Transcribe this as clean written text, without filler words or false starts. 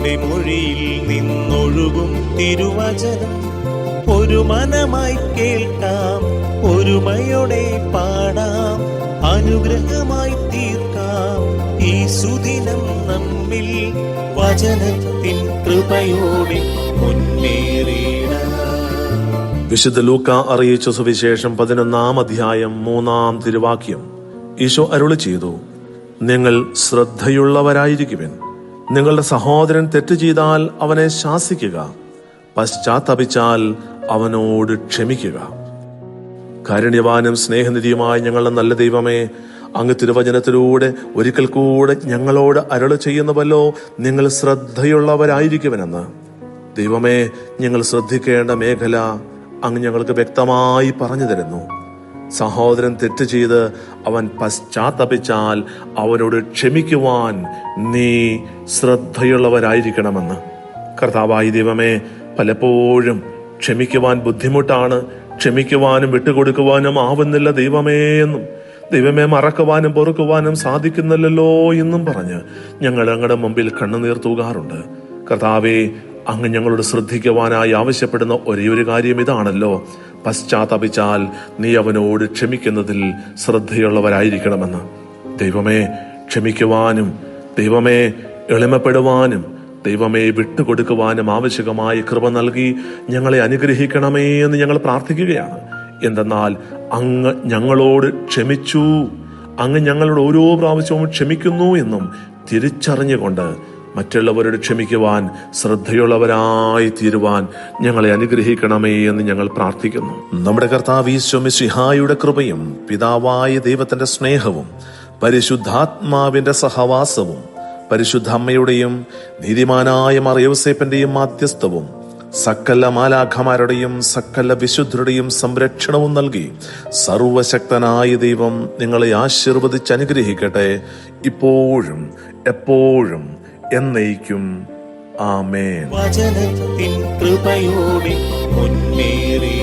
അങ്ങയുടെ മൊഴിയിൽ നിന്നൊഴുകും തിരുവചനം ഒരു മനമായി കേൾക്കാം, ഒരുമയോടെ പാടാം, അനുഗ്രഹമായി തീർക്കാം ഈ സുദിനം നമ്മിൽ വചനത്തിൻ കൃപയോടെ മുന്നേറിയിടാം. വിശുദ്ധ ലൂക്ക അറിയിച്ച സുവിശേഷം 11-ാം അധ്യായം 3-ാം തിരുവാക്യം. ഈശോ അരുളി ചെയ്തു, നിങ്ങൾ ശ്രദ്ധയുള്ളവരായിരിക്കുവിൻ. നിങ്ങളുടെ സഹോദരൻ തെറ്റ് ചെയ്താൽ അവനെ ശാസിക്കുക, പശ്ചാത്തപിച്ചാൽ അവനോട് ക്ഷമിക്കുക. കാരുണ്യവാനും സ്നേഹനിധിയുമായ ഞങ്ങളുടെ നല്ല ദൈവമേ, അങ്ങ് തിരുവചനത്തിലൂടെ ഒരിക്കൽ കൂടെ ഞങ്ങളോട് അരുളി ചെയ്യുന്നുവല്ലോ, നിങ്ങൾ ശ്രദ്ധയുള്ളവരായിരിക്കുമെന്ന്. ദൈവമേ, ഞങ്ങൾ ശ്രദ്ധിക്കേണ്ട മേഖല അങ്ങ് ഞങ്ങൾക്ക് വ്യക്തമായി പറഞ്ഞു തരുന്നു. സഹോദരൻ തെറ്റ് ചെയ്ത് അവൻ പശ്ചാത്തപിച്ചാൽ അവനോട് ക്ഷമിക്കുവാൻ നീ ശ്രദ്ധയുള്ളവരായിരിക്കണമെന്ന്. കർത്താവായ ദൈവമേ, പലപ്പോഴും ക്ഷമിക്കുവാൻ ബുദ്ധിമുട്ടാണ്, ക്ഷമിക്കുവാനും വിട്ടുകൊടുക്കുവാനും ആവുന്നില്ല ദൈവമേ എന്നും, ദൈവമേ മറക്കുവാനും പൊറുക്കുവാനും സാധിക്കുന്നില്ലല്ലോ എന്നും പറഞ്ഞ് ഞങ്ങൾ അങ്ങയുടെ മുമ്പിൽ കണ്ണുനീർ തൂകാറുണ്ട്. കർത്താവേ, അങ്ങ് ഞങ്ങളോട് ശ്രദ്ധിക്കുവാനായി ആവശ്യപ്പെടുന്ന ഒരേ ഒരു കാര്യം ഇതാണല്ലോ, പശ്ചാത്തപിച്ചാൽ നീ അവനോട് ക്ഷമിക്കുന്നതിൽ ശ്രദ്ധയുള്ളവരായിരിക്കണമെന്ന്. ദൈവമേ, ക്ഷമിക്കുവാനും ദൈവമേ എളിമപ്പെടുവാനും ദൈവമേ വിട്ടുകൊടുക്കുവാനും ആവശ്യമായ കൃപ നൽകി ഞങ്ങളെ അനുഗ്രഹിക്കണമേ എന്ന് ഞങ്ങൾ പ്രാർത്ഥിക്കുകയാണ്. എന്തെന്നാൽ അങ്ങ് ഞങ്ങളോട് ക്ഷമിച്ചു, അങ്ങ് ഞങ്ങളോട് ഓരോ പ്രാവശ്യവും ക്ഷമിക്കുന്നു എന്നും തിരിച്ചറിഞ്ഞുകൊണ്ട് മറ്റുള്ളവരോട് ക്ഷമിക്കുവാൻ ശ്രദ്ധയുള്ളവരായി തീരുവാൻ ഞങ്ങളെ അനുഗ്രഹിക്കണമേ എന്ന് ഞങ്ങൾ പ്രാർത്ഥിക്കുന്നു. നമ്മുടെ കർത്താവ് ഈശോ മിശിഹായുടെ കൃപയും പിതാവായ ദൈവത്തിന്റെ സ്നേഹവും പരിശുദ്ധാത്മാവിന്റെ സഹവാസവും പരിശുദ്ധ അമ്മയുടെയും നീതിമാനായ മറിയൗസേപ്പിന്റെയും മാധ്യസ്ഥവും സകല മാലാഖമാരുടെയും സകല വിശുദ്ധരുടെയും സംരക്ഷണവും നൽകി സർവശക്തനായ ദൈവം നിങ്ങളെ ആശീർവദിച്ച് അനുഗ്രഹിക്കട്ടെ, ഇപ്പോഴും എപ്പോഴും എന്നേക്കും. ആമേൻ. വചനത്തിൻ കൃപയോടെ മുന്നേറി